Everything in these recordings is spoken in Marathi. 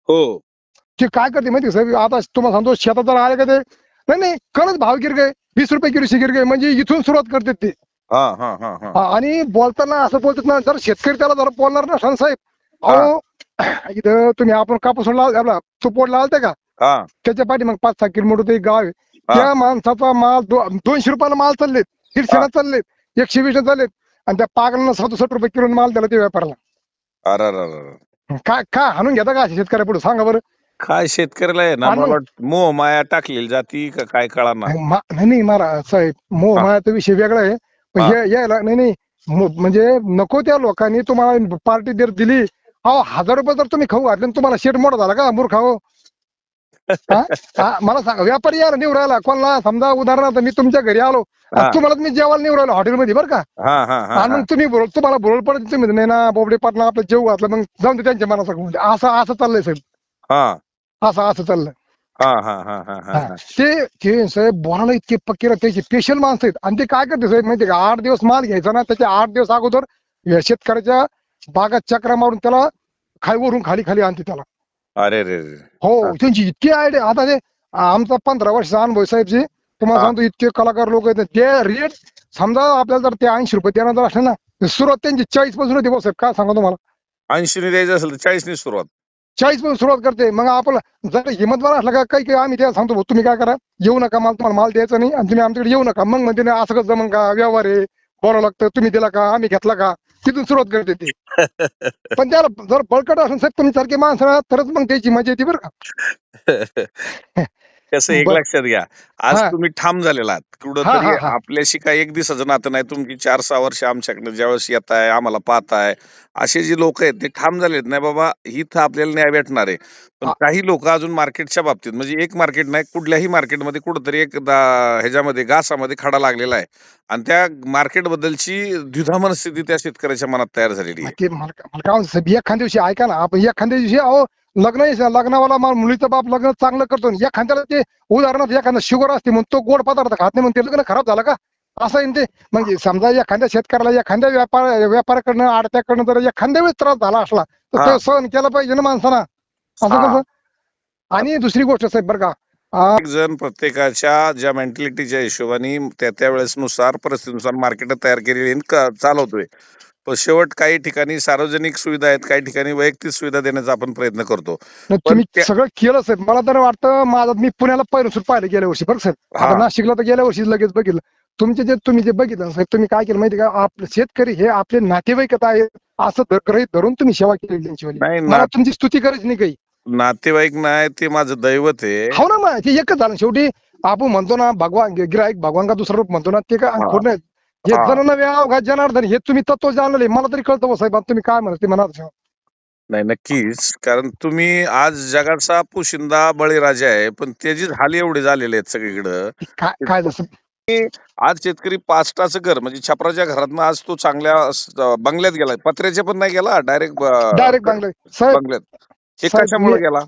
हो. ते काय करते माहिती साहेब, आता तुम्हाला सांगतो शेतात जर आले का ते नाही नाही खरंच भाव गिरगे 20 रुपये किलोची गिरगे म्हणजे इथून सुरुवात करते ते. हा हा हा हा आणि बोलताना असं बोलतात ना, जर शेतकरी त्याला जर बोलणार ना साहेब, हा अहो इथं तुम्ही आपण कापूस आपला तुपोडला आलते का, हा त्याच्या पाठी मग 5-6 किलोमीटर ते गाव आहे. हा त्या माणसाचा माल 200 रुपयाला माल चाललेत, हा 150 चाललेत, 120 चाललेत, आणि त्या पागलांना 67 रुपये किलो माल दिला ते व्यापाऱ्याला. अरे काय काय हाणून घेता का शेतकऱ्या पुढे सांगा बरं. काय शेतकऱ्याला आहे ना, आणि मला मग वाटतं मोह माया टाकलेली जाती का काय कळाना. नाही नाही महाराज साहेब, मोह हा मायाचा विषय वेगळा आहे. पण हा हे यायला नाही नाही म्हणजे नको त्या लोकांनी तुम्हाला पार्टी जर दिली, अहो 1000 रुपये जर तुम्ही खाऊ घातले आणि तुम्हाला शेट मोठा झाला का मूर्ख हो. हा हा, मला सांगा व्यापारी यायला निवड राहिला कोणाला, समजा उदाहरणार्थ मी तुमच्या घरी आलो आणि हा तुम्हाला मी जेवायला निवड राहिलो हॉटेलमध्ये बरं का, हा हा हा आणि हा मग तुम्हाला बोलवलं पडत तुम्ही नाही ना बोबडे पाटला आपलं जेव घातलं, मग जाऊन दे त्यांच्या मनासारखं, असं असं चाललंय साहेब. हा असं असं चाललंय. हा हा हा हा हा हा हा ते साहेब बोलायला इतके पक्के त्याचे स्पेशल माणसं आहेत, आणि ते काय करते साहेब माहिती का, 8 दिवस माल घ्यायचा ना, त्याच्या 8 दिवस अगोदर या शेतकऱ्याच्या बागात चक्रा मारून त्याला वरून खाली खाली आणते त्याला. अरे रे रे. हा हो त्यांची इतकी आयडिया. आता ते आमचा 15 वर्षाचा अनुभव साहेबजी, तुम्हाला हा सांगतो इतके कलाकार लोक आहेत ते रेट. समजा आपल्याला जर ते 80 रुपये देणार जर असले ना, सुरुवात त्यांची 40 पासून होती भाऊ साहेब, काय सांगा तुम्हाला. 80 ने द्यायचं असेल तर 40 ने सुरुवात. 40 पासून सुरुवात करते. मग आपलं जर हिंमतवार असला का काही काही आम्ही त्याला सांगतो भाऊ तुम्ही काय करा, येऊ नका, मला तुम्हाला माल द्यायचा नाही आणि तुम्ही आमच्याकडे येऊ नका. मग म्हणते नाही असं कसं जमन का, व्यवहार आहे, बोलावं लागतं, तुम्ही दिला का, आम्ही घेतला का, तिथून सुरुवात करते ते. पण त्याला जर बळकट असून साहेब तुम्ही सारखे माणसं ना, तरच मग त्याची मजा येते बरं का. कसं एक बर. लक्षात घ्या, आज हा तुम्ही ठाम झालेला आहात हा कुठंतरी. हा हा आपल्याशी काही एक दिवसाचं नातं नाही. तुमची 4-6 वर्ष आमच्याकडे ज्यावेळेस येताय, आम्हाला पाहताय, असे जे लोक आहेत ते ठाम झालेत नाही बाबा इथं आपल्याला न्याय भेटणार आहे. पण हा. काही लोक अजून मार्केटच्या बाबतीत, म्हणजे एक मार्केट नाही, कुठल्याही मार्केटमध्ये कुठंतरी एक ह्याच्यामध्ये घासामध्ये खडा लागलेला आहे, आणि त्या मार्केट बद्दलची द्विधा मनस्थिती त्या शेतकऱ्याच्या मनात तयार झालेली आहे. ते मला काय म्हणतो साहेब, एखाद्या दिवशी ऐका ना, आपण एखाद्या दिवशी अहो लग्न लग्नावाला मुलीचा बाप लग्न चांगलं करतो, एखाद्याला ते उदाहरणार्थ एखादा शुगर असते म्हणून तो गोड पदार्थ खात नाही म्हणून ते लग्न खराब झालं का, असं आहे ना ते. म्हणजे समजा एखाद्या शेतकऱ्याला एखाद्या व्यापाऱ्याकडनं आडत्याकडनं जर एखाद्या वेळेस त्रास झाला असला तर हा तो सहन केला पाहिजे ना माणसाना, असं हा कसं. आणि दुसरी गोष्ट साहेब बरं का, एक जण प्रत्येकाच्या ज्या मेंटॅलिटीच्या हिशोबाने त्या वेळेस नुसार परिस्थितीनुसार मार्केट तयार केलेली आणि चालवतोय. पण शेवट काही ठिकाणी सार्वजनिक सुविधा आहेत, काही ठिकाणी वैयक्तिक सुविधा देण्याचा आपण प्रयत्न करतो. नाही, पण तुम्ही सगळं केलं साहेब. मला तर वाटतं माझं मी पुण्याला पहिलं सुद्धा पाहिलं गेल्या वर्षी बरं साहेब. हा आता नाशिकला तर गेल्या वर्षी लगेच बघितलं. तुम्ही जे बघितलं ना साहेब, तुम्ही काय केलं माहिती का, आपले शेतकरी हे आपले नातेवाईकच आहेत असं गृहीत धरून तुम्ही सेवा केली त्यांची वाली. नाही मला तुमची स्तुती करायची नाही काही. नातेवाईक नाही, ते माझं दैवत आहे. हो ना, मग ते एकच झालं शेवटी. आपण म्हणतो ना भगवान गिराईक भगवान का दुसरा रूप म्हणतो ना, ते काय हा खोट नाही. हे हा जण अवघात जनार्दन हे तुम्ही तत्व जाणले, मला तरी कळतं हो साहेब. आता तुम्ही काय म्हणत ते म्हणा. नाही, नक्कीच. कारण तुम्ही आज जगाचा पोशिंदा बळीराजा आहे, पण त्याची हाल एवढे झालेले आहेत सगळीकडं. काय काय जसं आज शेतकरी पाचटाचं घर म्हणजे छपराच्या घरातनं आज तो चांगल्या बंगल्यात गेला. पत्र्याच्या पण नाही गेला, डायरेक्ट डायरेक्ट बांगला साहेब. बंगल्यात. हे साहेब मी कशामुळे गेला?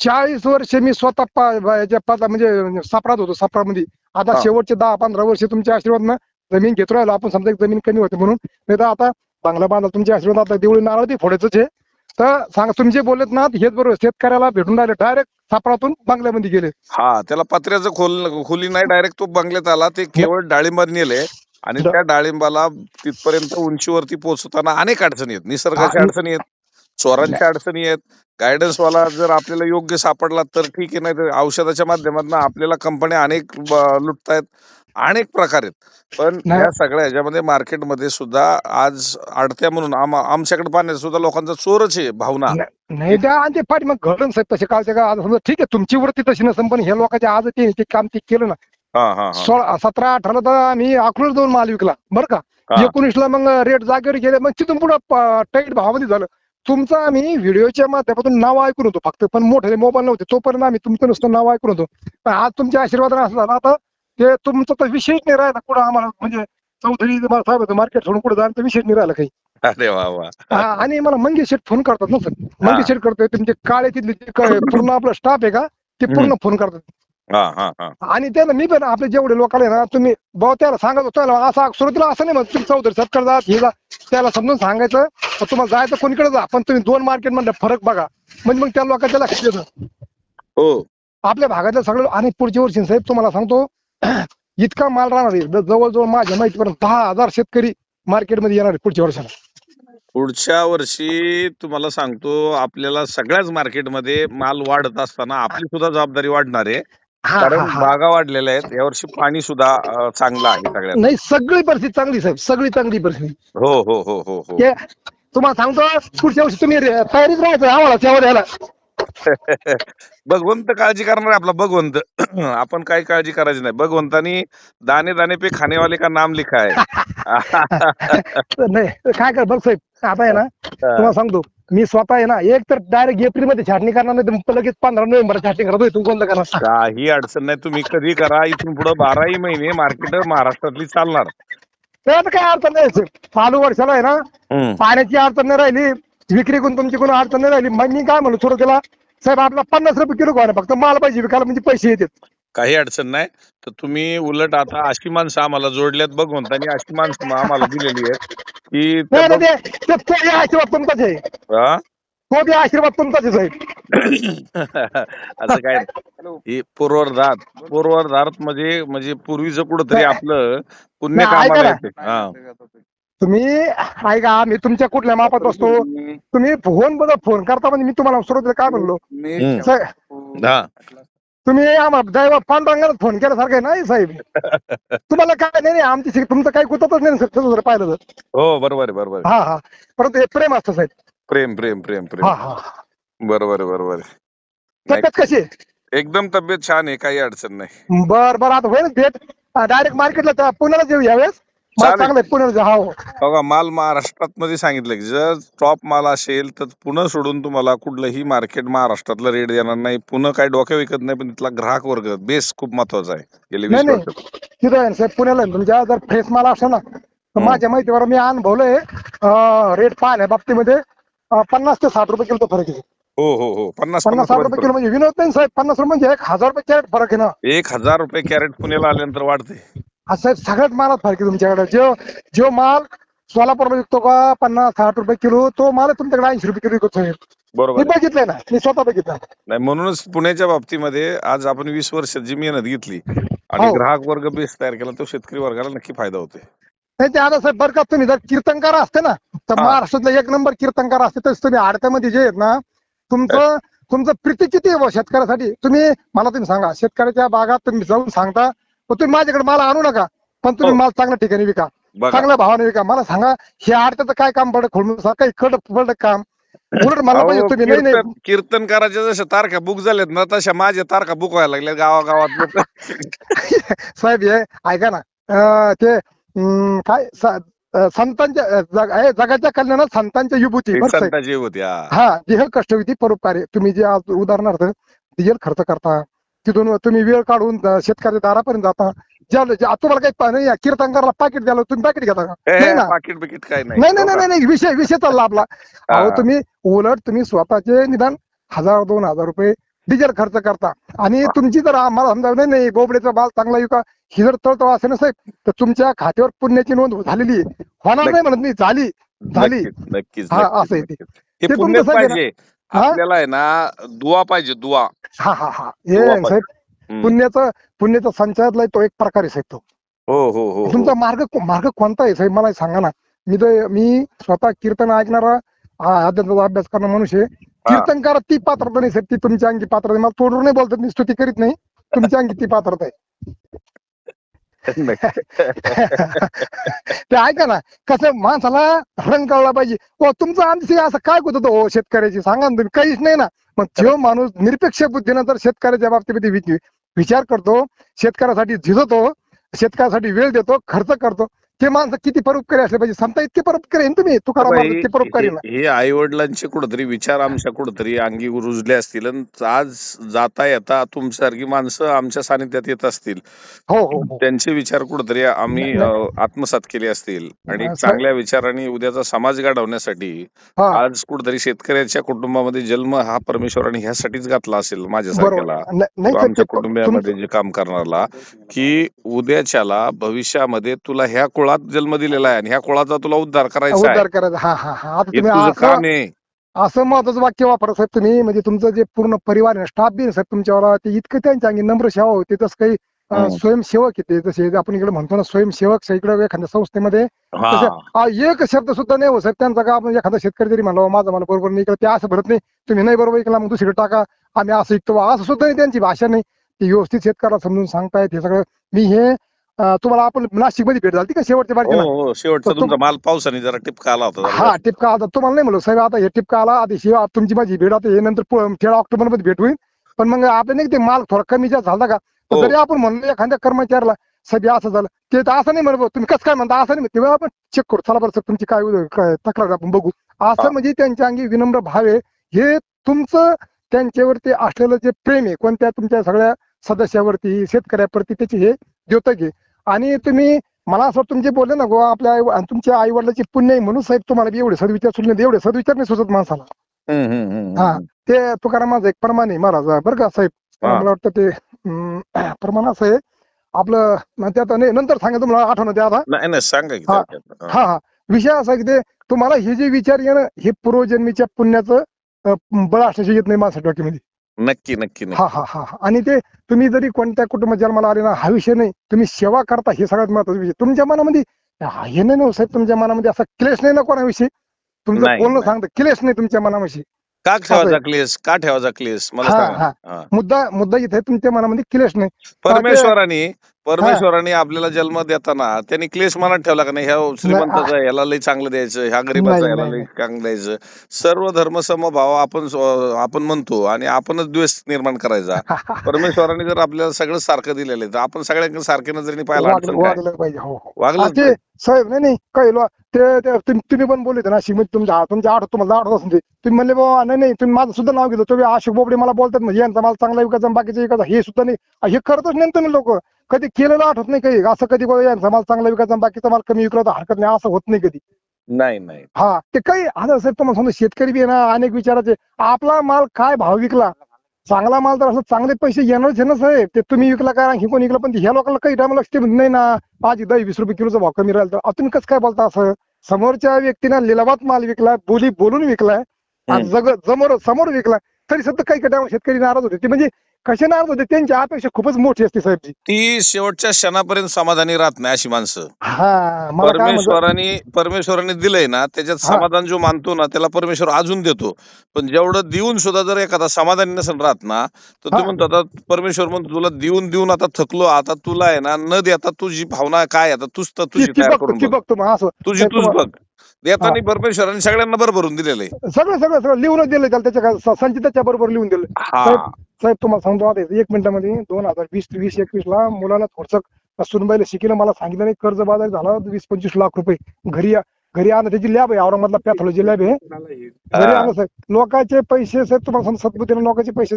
40 वर्ष मी स्वतः याच्या म्हणजे सापडात होतो सापडामध्ये. आता हा शेवटचे 10-15 वर्ष तुमच्या आशीर्वाद जमीन घेतो राहिलो आपण, समजा जमीन कमी होते म्हणून. नाही तर आता बांगला बांधला तुमच्या आशीर्वाद, आता देवळी नारळ ती फोडायचंच आहे. तर सांगा तुम्ही जे बोलत ना हेच बरोबर. शेतकऱ्याला भेटून राहिले डायरेक्ट सापडातून बांगल्यामध्ये गेले. हा त्याला पत्र्याचं खोली नाही, डायरेक्ट तो बंगल्यात आला. ते केवळ डाळिंबात नेले, आणि त्या डाळिंबाला तिथपर्यंत उंचीवरती पोहोचताना अनेक अडचणी आहेत. निसर्गाच्या अडचणी आहेत, चोरांच्या अडचणी आहेत. गायडन्स वाला जर आपल्याला योग्य सापडला तर ठीक आहे, नाही तर औषधाच्या माध्यमातून आपल्याला कंपन्या अनेक लुटतायत. अनेक प्रकार आहेत. पण ह्या सगळ्या ह्याच्यामध्ये मार्केटमध्ये सुद्धा आज अडत्या म्हणून आमच्याकडे पाहण्यात सुद्धा लोकांचा चोरच आहे भावना. नाही त्या आणि ते पाठी मग घडून साहेब तसे कालच्या का, आता समजा ठीक आहे तुमची वृत्ती तशी नसेल, पण हे लोकांच्या आज ते काम ते केलं ना. हा हा हा 17-18 तर आम्ही अकलूज जाऊन माल विकला बरं का. हा 19ला मग रेट जागेवर गेले, मग तिथून पुढे टाईट भावामध्ये झालं. तुमचं आम्ही व्हिडिओच्या माध्यमातून नाव ऐकून होतो फक्त, पण मोठे मोबाईल नव्हते तोपर्यंत आम्ही तुमचं नुसतं नाव ऐकून होतो. पण आज तुमच्या आशीर्वादाने असं झालं, आता ते तुमचा तर विषयच नाही राहिला कुठं आम्हाला. म्हणजे चौधरी साहेब मार्केट सोडून कुठे जायचं विषयच नाही राहिला काही. अरे वा वा. आणि मला मंगेश शेठ फोन करतात ना सर. मंगेश शेठ करतोय तुमचे काळे तिथले पूर्ण आपला स्टाफ आहे का, ते पूर्ण फोन करतात. हा हा हा आणि त्याला मी पण आपले जेवढे लोकांना आहे ना तुम्ही भाऊ त्याला सांगत होतो असं सुरुवातीला असं नाही म्हणत तुम्ही चौधरी सत्तर जा हे जा त्याला समजून सांगायचं तुम्हाला जायचं कोणीकडे जा पण तुम्ही दोन मार्केट मधला फरक बघा म्हणजे मग त्या लोकांच्या लक्षात येतं हो आपल्या भागातलं सगळं. आणि पुढच्या वर्षी साहेब तुम्हाला सांगतो इतका माल राहणार आहे जवळजवळ माझ्या माहितीपर्यंत 10,000 शेतकरी मार्केटमध्ये येणार आहे पुढच्या वर्षाला. पुढच्या वर्षी तुम्हाला सांगतो आपल्याला सगळ्याच मार्केटमध्ये माल वाढत असताना आपली सुद्धा जबाबदारी वाढणार आहे. हा हा कारण हा बागा वाढलेल्या आहेत यावर्षी पाणी सुद्धा चांगलं आहे सगळ्यांना. नाही सगळी परिस्थिती चांगली साहेब सगळी चांगली परिस्थिती. हो हो हो हो हो ते तुम्हाला सांगतो पुढच्या वर्षी तुम्ही तयारीच राहायचं आम्हाला तेव्हा द्यायला. भगवंत काळजी करणार आहे आपला भगवंत. आपण काही काळजी करायची नाही. भगवंतानी दाने दाने पे खाने वाले का नाम लिखा है. नाही काय कर बघ साहेब आता आहे ना तुम्हाला सांगतो मी स्वतः आहे ना एक तर डायरेक्ट एप्रिल मध्ये छाटणी करणार नाही तर लगेच 15 नोव्हेंबर छाटणी करतोय तुम्ही कोणतं करणार. काही अडचण नाही. तुम्ही कधी करा. इथून पुढे 12ही महिने मार्केट महाराष्ट्रातली चालणार. तर आता काय अडचण नाही चालू वर्षाला आहे ना पाण्याची अडचण नाही राहिली विक्री कोण तुमची कोण अडचण नाही राहिली. मग मी काय म्हणलो सुरुवातीला साहेब आपला 50 रुपये किलो घ्या फक्त माल पाहिजे विकायला म्हणजे पैसे येतात. काही अडचण नाही. तर तुम्ही उलट आता अशी माणसं आम्हाला जोडल्यात भगवंतानी अशी माणसं आम्हाला दिलेली आहेत की त्या नाही नाही ते आशीर्वाद तुमचाच आहे हा? तो बी आशीर्वाद तुमचाच आहे साहेब. असं काय हे पूर्वधात म्हणजे पूर्वीचं कुठंतरी आपलं पुण्य नाही, ऐका कामाला ना. येते. हा तुम्ही ऐका मी तुमच्या कुठल्या मापात बसतो तुम्ही फोन बघा फोन करता म्हणजे मी तुम्हाला सुरुवातीला काय म्हणलो साहेब, हा तुम्ही आम्हाला ड्रायव्हर पांडुरंगाला फोन केल्यासारखं आहे नाही साहेब. तुम्हाला काय नाही आमची तुमचं काही कुतच नाही सर पाहिलं तर. हो बरोबर आहे बरोबर आहे. हा हा परंतु हे प्रेम असतं साहेब. प्रेम प्रेम प्रेम प्रेम हा हा बरोबर आहे बरोबर आहे. तब्येत कशी आहे? एकदम तब्येत छान आहे. काही अडचण नाही. बर आता होईल भेट डायरेक्ट मार्केटला पुण्याला येऊ यावेळेस मला चालेल. चांगलं आहे पुण्याला हो. बघा माल महाराष्ट्रात मध्ये सांगितलं की जर टॉप माल असेल तर पुणे सोडून तुम्हाला कुठलंही मार्केट महाराष्ट्रातलं रेट देणार नाही. पुणे काही डोक्या विकत नाही पण तिथला ग्राहक वर्ग बेस खूप महत्वाचा आहे. गेले 20 नाही वर्ष. तिथं आहे ना साहेब पुण्याला आहे. तुमच्या जर फ्रेश माल असेल ना तर माझ्या माहितीवर मी अनुभवलंय रेट पाहण्या बाबतीमध्ये 50 ते 60 रुपये किलो फरक आहे. हो हो हो 50 50-60 रुपये किलो म्हणजे विनोद नाही साहेब 50 रुपये म्हणजे 1,000 रुपये कॅरेट फरक आहे ना. 1000 रुपये कॅरेट पुण्याला आल्यानंतर वाढते. हा साहेब सगळ्यात मालात फरक आहे तुमच्याकडे जो माल सोलापूरला विकतो का 50-60 रुपये किलो तो माल तुमच्याकडे 80 रुपये किलो विकतो साहेब. बरोबर मी बघितलंय ना मी स्वतः बघितलं. नाही म्हणूनच पुण्याच्या बाबतीमध्ये आज आपण 20 वर्षाची मेहनत घेतली आणि हो. ग्राहक वर्ग बेस तयार केला तो शेतकरी वर्गाला नक्की फायदा होतोय. नाही ते आता साहेब बरं का तुम्ही जर कीर्तनकार असते ना तर हा. महाराष्ट्रातले 1 नंबर कीर्तनकार असते तर तुम्ही आडत्यामध्ये जे आहेत ना तुमचं प्रीती किती आहे बुवा शेतकऱ्यासाठी. मला तुम्ही सांगा शेतकऱ्याच्या बागात तुम्ही जाऊन सांगता पण तुम्ही माझ्याकडे माल आणू नका पण तुम्ही हो. माल चांगल्या ठिकाणी विका बघा चांगल्या भावाने विका. मला सांगा हे आडत्याचं काय काम पडत खोलून काही पडत काम उलट मला पाहिजे अहो, तुम्ही नाही कीर्तनकाराच्या जशा तारखा बुक झाल्यात ना तशा माझ्या तारखा बुक व्हायला लागल्या गावागावात लोक. साहेब हे ऐका ना ते काय संतांच्या जगाच्या कल्याणात संतांच्या विभूती बरं साहेब. संतांची होत्या. हा जे कष्टविधी परोपकार तुम्ही जे आज उदाहरणार्थ डिझेल खर्च करता तिथून तुम्ही वेळ काढून शेतकऱ्याच्या दारापर्यंत जाता तुम्हाला काही नाही कीर्तनकारला पाकिट द्यायला तुम्ही पाकिट घेता का? नाही ना. पाकिट बिकिट काय नाही नाही नाही नाही विषय चालला आपला. अहो तुम्ही स्वतःचे निदान 1,000-2,000 रुपये डिझेल खर्च करता आणि तुमची जर आम्हाला समजा नाही बोबड्याचा माल चांगला विका ही जर तळतळ असेल ना साहेब तर तुमच्या खात्यावर पुण्याची नोंद झालेली आहे. होणार नाही म्हणत नाही झाली नक्कीच हा असं आहे ते. हे ते पुण्य तुमचं सगळं पाहिजे आपल्याला आहे ना. दुआ पाहिजे दुआ. हा हे साहेब पुण्याचा संचयातला तो एक प्रकार आहे साहेब तो. हो हो हो तुमचा मार्ग कोणता आहे साहेब मला सांगा ना. मी स्वतः कीर्तन ऐकणारा अध्यात्माचा अभ्यास करणारा मनुष्य आहे. कीर्तनकार ती पात्रता नाही साहेब ती तुमच्या अंगी पात्रता आहे. मला तोडून नाही बोलतात मी स्तुती करीत नाही तुमच्या अंगी ती पात्रता आहे. ते ऐका ना कसं माणसाला रंग कळला पाहिजे. तुमचं आमची असं काय होत होतं हो शेतकऱ्याची सांगा ना तुम्ही काहीच नाही ना. मग जो माणूस निरपेक्ष बुद्धीनं जर शेतकऱ्याच्या बाबतीमध्ये विचार करतो शेतकऱ्यासाठी झिजतो शेतकऱ्यासाठी वेळ देतो खर्च करतो ते माणसं किती परोपकारी असले पाहिजे, संत इतके परोपकारी आहे ना तुम्ही, तुकाराम महाराज इतके परोपकारी आहे ना. हे आई वडिलांचे कुठेतरी विचार आमच्या कुठेतरी अंगी रुजले असतील आणि आज जाता येता तुमच्यासारखी माणसं आमच्या सानिध्यात येत असतील, हो हो हो. त्यांचे विचार कुठेतरी आम्ही नाही नाही. आत्मसात केले असतील आणि साहेब, चांगल्या विचारांनी उद्याचा समाज घडवण्यासाठी हा आज कुठेतरी शेतकऱ्याच्या कुटुंबामध्ये जन्म हा परमेश्वराने ह्यासाठीच घातला असेल बरोबर. माझ्यासारख्याला नाही किंवा साहेब, आमच्या ते कुटुंबामध्ये तुमचं जे काम करणारला, की उद्याच्याला भविष्यामध्ये तुला ह्या कुळात जन्म दिलेला आहे आणि ह्या कुळाचा तुला उद्धार करायचा आहे. उद्धार करायचा. हा हा हा. आता हे तुम्ही तुझं असं काम आहे. असं महत्वाचं वाक्य वापरा साहेब तुम्ही, म्हणजे तुमचं जे पूर्ण परिवार आहे, स्टाफ बी आहे साहेब तुमच्यावर, ते इतकं त्यांच्या अंगी नम्र सेवा होते. तसं काही हं. स्वयंसेवक येते, जसे आपण इकडे म्हणतो ना स्वयंसेवक, इकडे एखाद्या संस्थेमध्ये हा तसे एक शब्द सुद्धा नाही हो साहेब त्यांचा. का आपण एखादा शेतकरी जरी म्हणला माझं मला बरोबर नाही इकडे, ते असं भरत नाही, तुम्ही नाही बरोबर ऐकला मग दुसरीकडे टाका, आम्ही असं ऐकतो असं सुद्धा नाही, त्यांची भाषा नाही. ते व्यवस्थित शेतकऱ्याला समजून सांगतायत हे सगळं. मी हे तुम्हाला आपण नाशिक मध्ये भेट झाली का शेवटच्या हो बारकीला, हो, शेवटचा तर तुमचा माल पावसाने जरा टिपका आला होता जरा हा जास्त. टिपका आता तुम्हाला नाही म्हणलो साहेब, आता हे टिपका आला आधी शिवाय तुमची माझी भेट आता हे नंतर 13 ऑक्टोबर मध्ये भेट होईल. पण मग आपल्या नाही ते माल थोडा कमी जास्त झाला का, तर हो. जरी आपण म्हणलो एखाद्या कर्मचाऱ्याला साहेब हे असं झालं, ते तर असं नाही म्हणतो तुम्ही कसं काय म्हणता, असं नाही, तेव्हा आपण चेक करू, चला बरं सर तुमची काय तक्रार आपण बघू, हा. असं म्हणजे त्यांच्या अंगी विनम्र भाव आहे. हे तुमचं त्यांच्यावरती असलेलं जे प्रेम आहे, कोणत्या तुमच्या सगळ्या सदस्यावरती शेतकऱ्यावरती, त्याची हे द्योतक आहे. आणि तुम्ही मला असं तुमचे बोलले ना गो आपल्या तुमच्या आई वडिलांची पुण्य आहे म्हणून साहेब तुम्हाला बी एवढे सदविचार सुचले, एवढे सदविचार नाही सुचत माणसाला. हम्म, हम्म, हम्म, हा हम्म. ते तुकाराम माझं एक प्रमाण आहे महाराज बरं का साहेब. हा. मला वाटतं ते प्रमाण असं आहे आपलं, त्यात नाही नंतर सांगा तुम्हाला आठवण द्या आता. नाही नाही, सांगा की हा जरा. हा हा. विषय असा आहे की ते तुम्हाला हे जे विचार येणं हे पूर्वजन्मीच्या पुण्याचं बळ असल्याचे येत नाही माझ्या डोक्यामध्ये. नक्की नक्की हा नक्की. हा हा हा. आणि ते तुम्ही जरी कोणत्या कुटुंबात जन्माला आले ना, हा विषय नाही, तुम्ही सेवा करता हे सगळ्यात महत्वाचा विषय. तुमच्या मनामध्ये हे नाही ना साहेब, तुमच्या मनामध्ये असा क्लेश नाही ना कोणाविषयी, तुमचं नाही बोलणं नाही, सांगतं क्लेश नाही तुमच्या मनाविषयी, का असं आहे. ठेवायचा क्लेश, का ठेवायचा क्लेश मला हा सांगा. हा. हा. मुद्दा मुद्दा इथे तुमच्या मनामध्ये क्लेश नाही. ते परमेश्वराने हा परमेश्वराने आपल्याला जन्म देताना त्यांनी क्लेश मनात ठेवला का नाही, ह्या नाही श्रीमंताचा ह्याला लई चांगलं द्यायचं, ह्या गरीबाचा नाही ह्याला नाही लई नाही. चांगलं द्यायचं. सर्व धर्म समभाव आपण आपण म्हणतो आणि आपणच द्वेष निर्माण करायचा. परमेश्वराने जर आपल्याला सगळं सारखं दिलेलं आहे तर आपण सगळ्यांकडे सारख्या नजरेने पाहायला वागलं अडचण काय. वागलं पाहिजे. हो हो. वागलंच ते पाहिजे. साहेब नाही नाही काही तुम्ही पण बोलले होते ना नाशिक मध्ये, तुमच्या आठ तुम्हाला आठवत असेल ते, तुम्ही म्हणले बाबा नाही नाही तुम्ही माझं सुद्धा नाव घेतो, तुम्ही अशोक बोबडे मला बोलतात म्हणजे यांचा माल चांगला विकायचा बाकीचा विकायचा, हे सुद्धा नाही, हे करतच नाही तुम्ही लोक. कधी केलेलं आठवत नाही काही असं, कधी बाबा यांचा माल चांगला विकायचा बाकीचा माल कमी विकला तर हरकत नाही, असं होत नाही कधी. नाही नाही. हा ते काही आता साहेब तुम्हाला समजा शेतकरी बी आहे ना अनेक विचाराचे, आपला माल काय भाव विकला, चांगला माल तर असं चांगले पैसे येणारच आहे ना साहेब, ते तुम्ही विकला काय हे कोणी विकला, पण ह्या लोकांना काही टाइम लक्ष नाही ना, आज 10-20 रुपये किलोचा भाव कमी राहिला तर तुम्ही कसं काय बोलता असं. समोरच्या व्यक्तीनं लिलावात माल विकलाय, बोली बोलून विकलाय आणि समोर विकलाय, तरी सुद्धा काही टाइम शेतकरी नाराज होते. ते म्हणजे कसे नाराज होते, त्यांची अपेक्षा खूपच मोठी असते साहेबजी. ती शेवटच्या क्षणापर्यंत समाधानी राहत नाही अशी माणसं. हा मला काय म्हणतो, परमेश्वराने दिलंय ना त्याच्यात हा समाधान जो मानतो ना त्याला परमेश्वर अजून देतो. पण जेवढं देऊन सुद्धा जर एखादा समाधानी नसेल राहत ना, तर हा तो म्हणतो आता परमेश्वर म्हणतो तुला देऊन देऊन आता थकलो, आता तुला आहे ना न देता तुझी भावना काय आता तूच तर ती तुझी ती तयार बघतो करून ती बघ. बघतो मग असं तुझी साहेब तूच बघ. हा देताना परमेश्वराने सगळ्यांना भरभरून दिलेलं आहे. सगळं सगळं सगळं लिहूनच दिलं त्याला, त्याच्या संचिताच्या बरोबर लिहून दिलं हा. साहेब. साहेब तुम्हाला सांगतो आता 1 मिनिटामध्ये 2020-21 ला मुलाला थोडसं सुनबाईला शिकेलं, मला सांगितलं नाही, कर्ज बाजार झाला 20-25 लाख रुपये. घरी आणलं, त्याची लॅब आहे औरंगाबादला, पॅथॉलॉजी लॅब आहे, घरी हा. आणलं साहेब. लोकांचे पैसे साहेब तुम्हाला सांगतो सद्बुद्धीने लोकांचे पैसे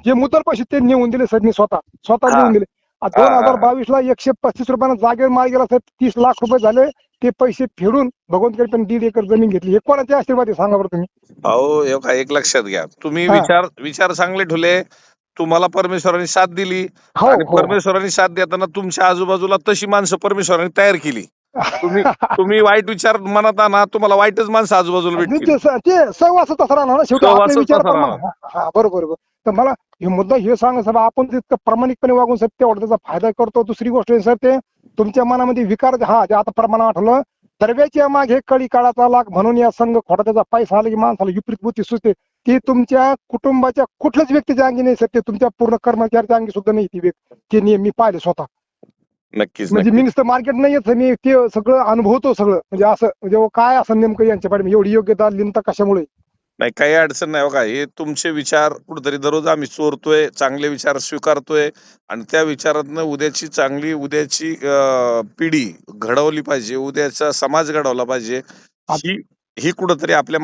जे मुद्दल पैसे ते नेऊन दिले साहेब, मी स्वतः हा. नेऊन दिले. हा. हा. 2022 ला 135 रुपयानं जागेवर माल गेला साहेब, 30 लाख रुपये झाले. ते पैसे फेडून भगवंतकडे पण 1.5 एकर जमीन घेतली. हे कोणाचे आशीर्वाद आहे सांगा बरं तुम्ही. अहो एक लक्षात घ्या, तुम्ही हा विचार चांगले ठेवले, तुम्हाला परमेश्वराने साथ दिली हो आणि हो परमेश्वराने साथ देताना तुमच्या आजूबाजूला तशी माणसं परमेश्वराने तयार केली. तुम्ही तुम्ही वाईट विचार मनात आणा, तुम्हाला वाईटच माणसं आजूबाजूला भेटतील. ते सहवास तसं राहणार ना शेवटी आपले सहवासच विचार तसा प्रमाण. राहणार. हा बरोबर बरोबर. तर मला हे मुद्दा हे सांगा साहेब, आपण तितकं प्रामाणिकपणे वागून साहेब तेवढा त्याचा फायदा करतो. दुसरी गोष्ट आहे साहेब, ते तुमच्या मनामध्ये विकार, हा ते आता प्रमाण आठवलं, दरव्याच्या मागे कळी काळाचा लाग म्हणून या संघ खोटा त्याचा पैसा आला की माणसाला विपरीत बुद्धी सुचते. ती तुमच्या कुटुंबाच्या कुठल्याच व्यक्तीच्या अंगी नाही साहेब, ते तुमच्या पूर्ण कर्मचाऱ्याच्या अंगी सुद्धा नाही ती व्यक्ती. ते नियम मी पाहिले स्वतः. नक्कीच म्हणजे मी नक्कीच. नुसतं मार्केट नाही येत, मी ते सगळं अनुभवतो सगळं, म्हणजे असं म्हणजे काय असं नेमकं यांच्या पाठी एवढी योग्यता लिहिता कशामुळे. नाही, काही अडचण नाही बघा. हे तुमचे विचार कुठेतरी दररोज आम्ही चोरतोय, चांगले विचार स्वीकारतोय आणि त्या विचारातनं उद्याची पिढी घडवली पाहिजे, उद्याचा समाज घडवला पाहिजे. ही ही कुठेतरी आपल्या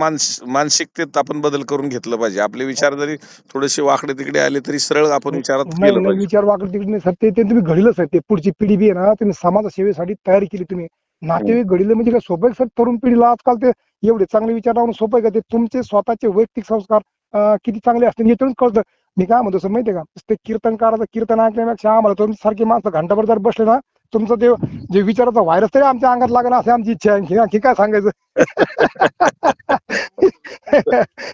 मानसिकतेत आपण बदल करून घेतलं पाहिजे. आपले विचार जरी थोडेसे वाकडे तिकडे आले तरी सरळ आपण विचारात नाही गेलं नाही, पाहिजे. विचार वाकडे तिकडे नाही सर, ते ते तुम्ही घडीलच आहे. ते पुढची पिढी बी आहे ना, तुम्ही समाज सेवेसाठी तयारी केली तुम्ही. नातेवाईक घडीलं म्हणजे काय सोपं आहे सर? तरुण पिढीला आजकाल ते एवढे चांगले विचार लावून सोपं आहे का? ते तुमचे स्वतःचे वैयक्तिक संस्कार किती चांगले असतील यातून कळतं. मी काय म्हणतो सर माहितीये का, ते कीर्तनकाराचं कीर्तन ऐकण्यापेक्षा आम्हाला तुमच्यासारखी माणसं घंटाभर जर बसले ना, तुमचं ते जे विचाराचा व्हायरस तरी आमच्या अंगात लागेल अशी आमची इच्छा आहे. आणखी काय सांगायचं?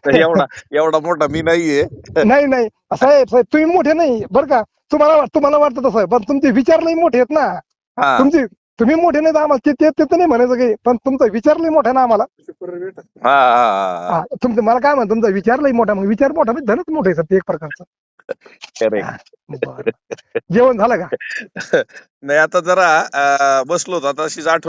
तर एवढा मोठा मी नाहीये. नाही नाही, साहेब साहेब तुम्ही मोठे नाही बरं का. तुम्हाला वाटतं तसं, पण तुमचे विचार लई मोठे आहेत ना. हा तुम्ही मोठे नाहीत आम्हाला, ते तर नाही म्हणायचं काही, पण तुमचा विचार लई मोठा आहे ना आम्हाला. हा हा हा, तुमचं मला काय म्हणतो, तुमचा विचार लई मोठा, मग विचार मोठा म्हणजे धनच मोठे सर, ते एक प्रकारचं. हा, बरं. जेवण झालं का? नाही, आता जरा बसलो होतो, आता अशीच आठवण